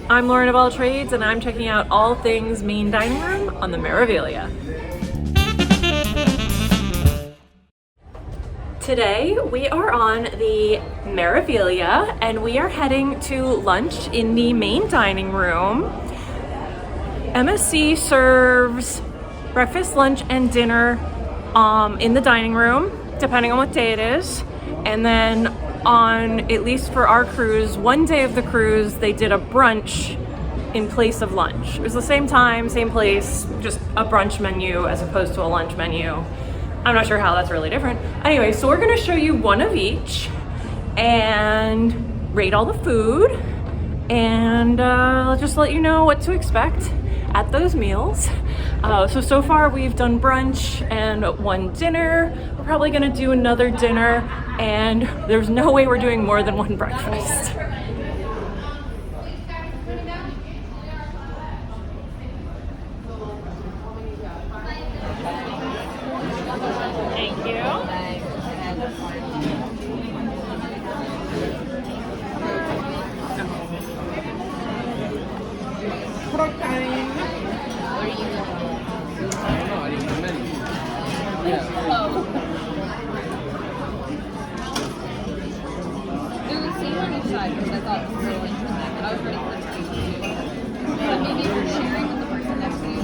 I'm Lauren of All Trades, and I'm checking out all things main dining room on the Meraviglia. Today we are on the Meraviglia and we are heading to lunch in the main dining room. MSC serves breakfast, lunch, and dinner in the dining room, depending on what day it is. And then on, at least for our cruise, one day of the cruise, they did a brunch in place of lunch. It was the same time, same place, just a brunch menu as opposed to a lunch menu. I'm not sure how that's really different. Anyway, so we're gonna show you one of each and rate all the food and just let you know what to expect at those meals. So far we've done brunch and one dinner. We're probably gonna do another dinner, and there's no way we're doing more than one breakfast. Thank you. Because I thought it was really interesting, but I was ready for the taste too. But maybe if you're sharing with the person next to you.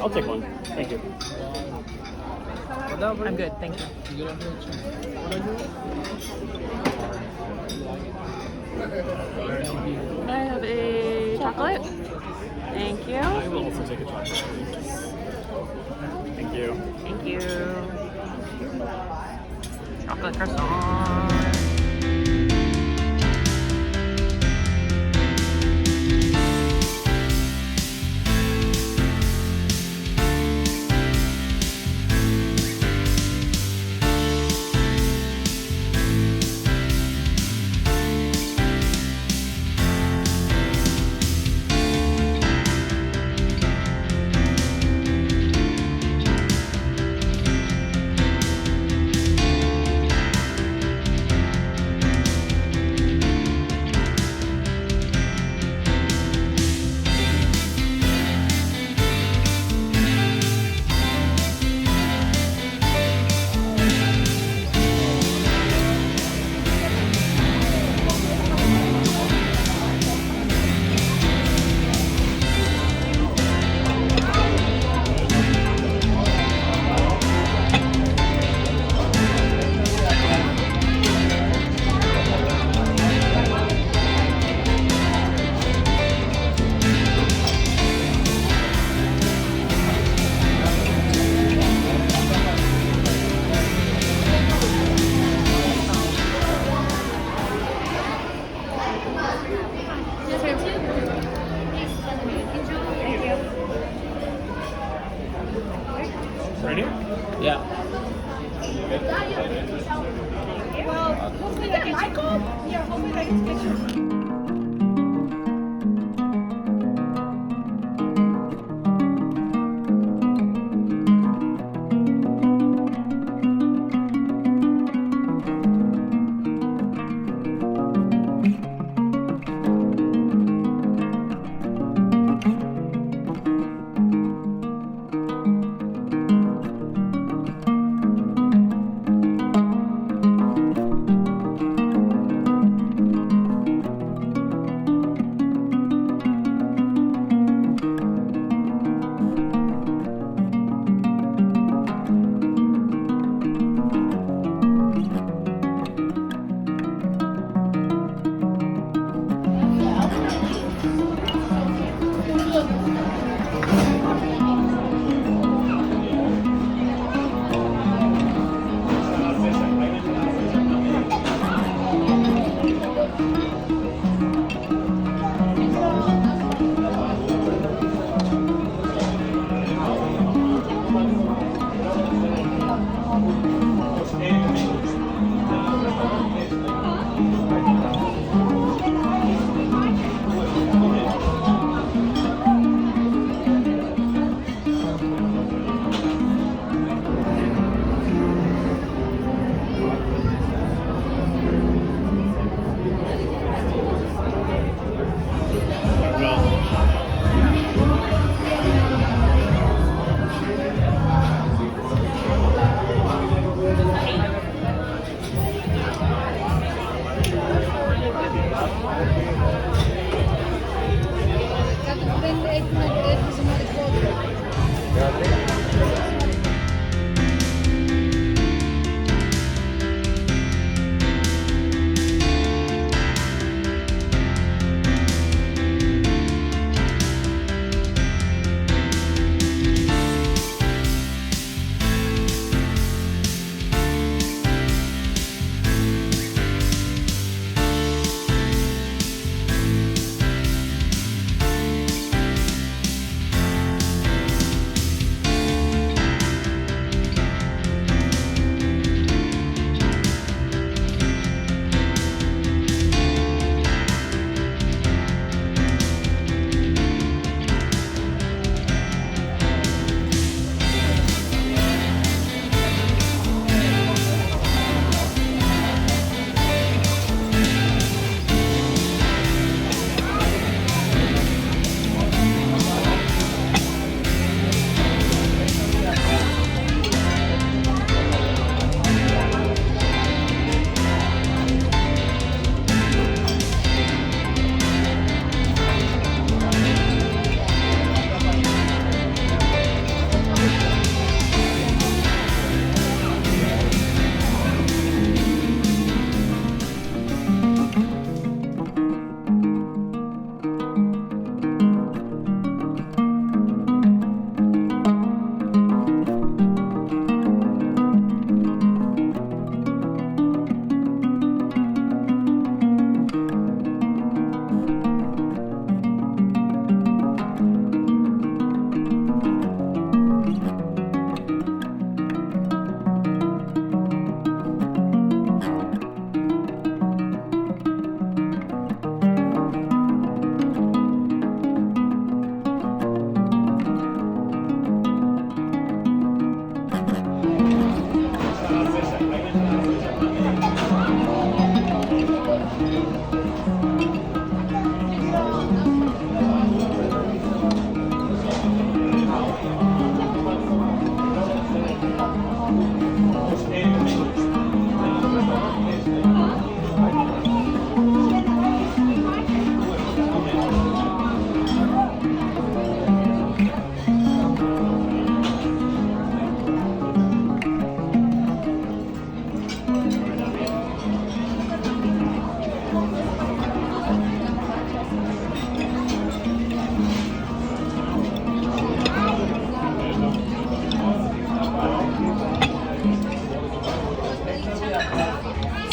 I'll take one. Thank you. I'm good, thank you. I have a chocolate. Thank you. I will also take a chocolate. Thank you. Thank you. Chocolate croissant.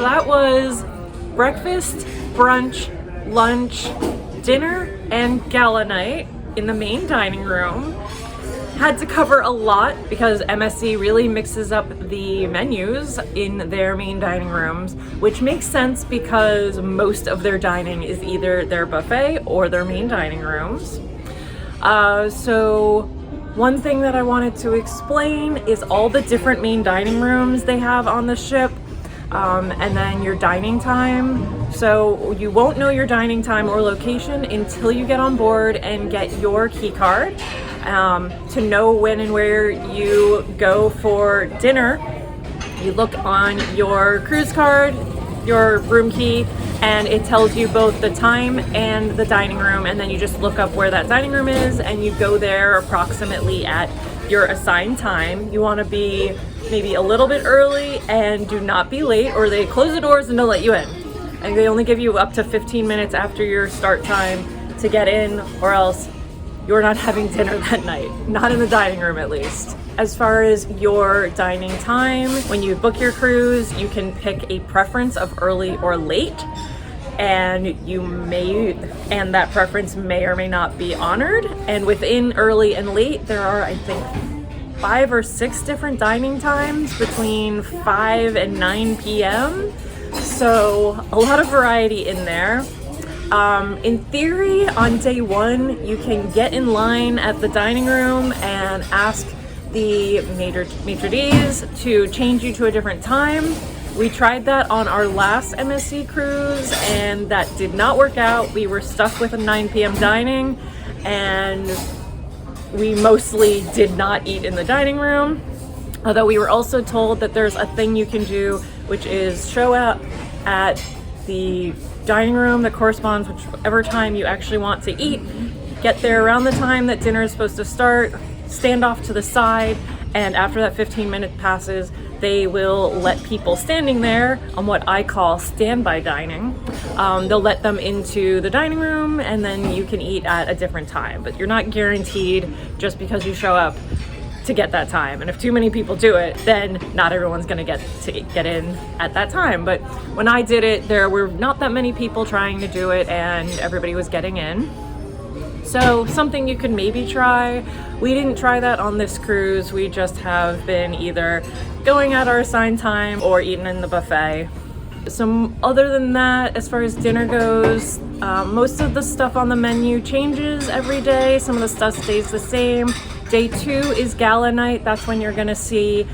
So that was breakfast, brunch, lunch, dinner, and gala night in the main dining room. Had to cover a lot because MSC really mixes up the menus in their main dining rooms, which makes sense because most of their dining is either their buffet or their main dining rooms. So one thing that I wanted to explain is all the different main dining rooms they have on the ship, and then your dining time. So you won't know your dining time or location until you get on board and get your key card. To know when and where you go for dinner, you look on your cruise card, your room key, and it tells you both the time and the dining room, and then you just look up where that dining room is and you go there approximately at your assigned time. You want to be maybe a little bit early and do not be late, or they close the doors and don't let you in. And they only give you up to 15 minutes after your start time to get in, or else you're not having dinner that night, not in the dining room at least. As far as your dining time, when you book your cruise, you can pick a preference of early or late, and that preference may or may not be honored. And within early and late, there are, I think, 5 or 6 different dining times between 5 and 9 p.m. So a lot of variety in there. In theory, on day 1, you can get in line at the dining room and ask the maitre d's to change you to a different time. We tried that on our last MSC cruise and that did not work out. We were stuck with a 9 p.m. dining, and we mostly did not eat in the dining room. Although we were also told that there's a thing you can do, which is show up at the dining room that corresponds whichever time you actually want to eat. Get there around the time that dinner is supposed to start, stand off to the side, and after that 15-minute passes, they will let people standing there on what I call standby dining. They'll let them into the dining room, and then you can eat at a different time. But you're not guaranteed just because you show up to get that time. And if too many people do it, then not everyone's gonna get in at that time. But when I did it, there were not that many people trying to do it, and everybody was getting in. So something you could maybe try. We didn't try that on this cruise. We just have been either going at our assigned time or eating in the buffet. So other than that, as far as dinner goes, most of the stuff on the menu changes every day. Some of the stuff stays the same. Day 2 is gala night. That's when you're gonna see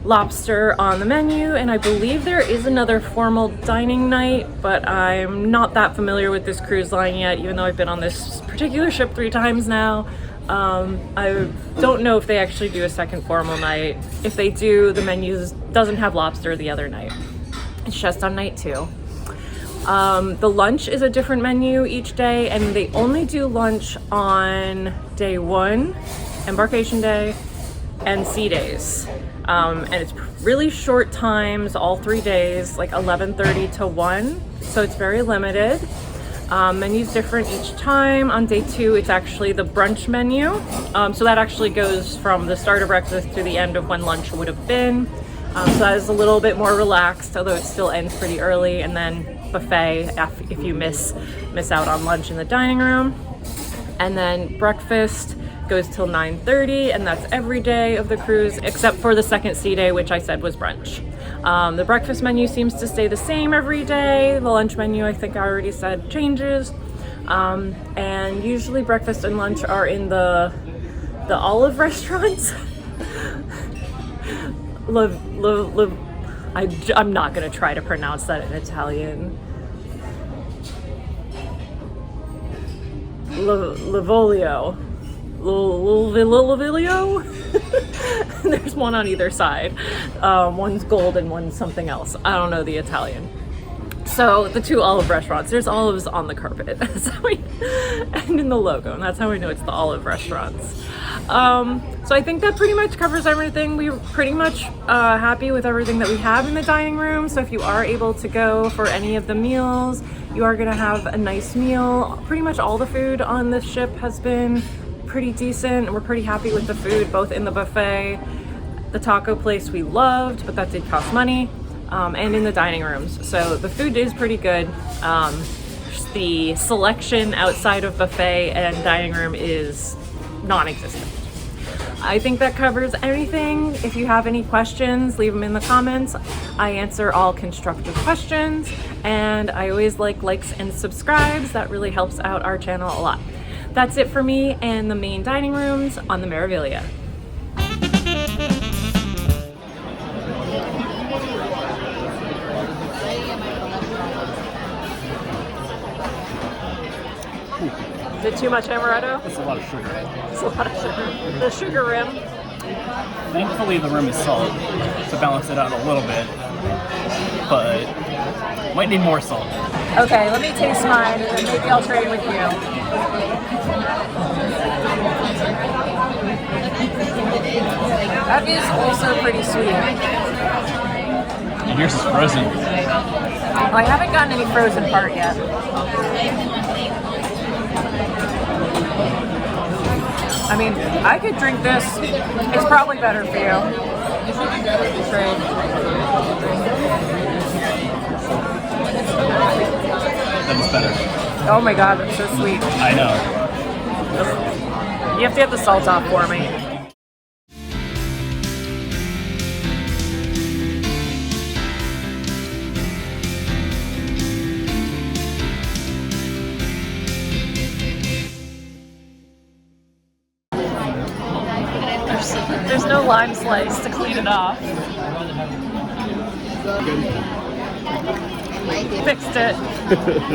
lobster on the menu, and I believe there is another formal dining night, but I'm not that familiar with this cruise line yet, even though I've been on this particular ship 3 times now. I don't know if they actually do a second formal night. If they do, the menu doesn't have lobster the other night. It's just on night 2. The lunch is a different menu each day, and they only do lunch on day 1, embarkation day, and sea days. And it's really short times all 3 days, like 11:30 to 1, so it's very limited. Menu's different each time. On day 2, it's actually the brunch menu, so that actually goes from the start of breakfast to the end of when lunch would have been. So that is a little bit more relaxed, although it still ends pretty early, and then buffet if you miss out on lunch in the dining room. And then breakfast goes till 9:30, and that's every day of the cruise except for the second sea day, which I said was brunch. The breakfast menu seems to stay the same every day. The lunch menu, I think I already said, changes. And usually breakfast and lunch are in the olive restaurants. I'm not gonna try to pronounce that in Italian. Livolio. Livolio? There's one on either side. One's gold and one's something else. I don't know the Italian. So the 2 olive restaurants, there's olives on the carpet. And in the logo, and that's how we know it's the olive restaurants. So I think that pretty much covers everything. We're pretty much happy with everything that we have in the dining room. So if you are able to go for any of the meals, you are gonna have a nice meal. Pretty much all the food on this ship has been pretty decent. We're pretty happy with the food, both in the buffet. The taco place we loved, but that did cost money. and in the dining rooms. So the food is pretty good. Just the selection outside of buffet and dining room is non-existent. I think that covers everything. If you have any questions, leave them in the comments. I answer all constructive questions, and I always like likes and subscribes. That really helps out our channel a lot. That's it for me and the main dining rooms on the Meraviglia. Is it too much amaretto? That's a lot of sugar. It's a lot of sugar. The sugar rim. Thankfully, the rim is salt to balance it out a little bit, but might need more salt. Okay, let me taste mine and then maybe I'll trade with you. That is also pretty sweet. And yours is frozen. Oh, I haven't gotten any frozen part yet. I mean, I could drink this. It's probably better for you. Trade. That is better. Oh my god, that's so sweet. I know. You have to get the salt off for me. There's no lime slice to clean it off. Fixed it.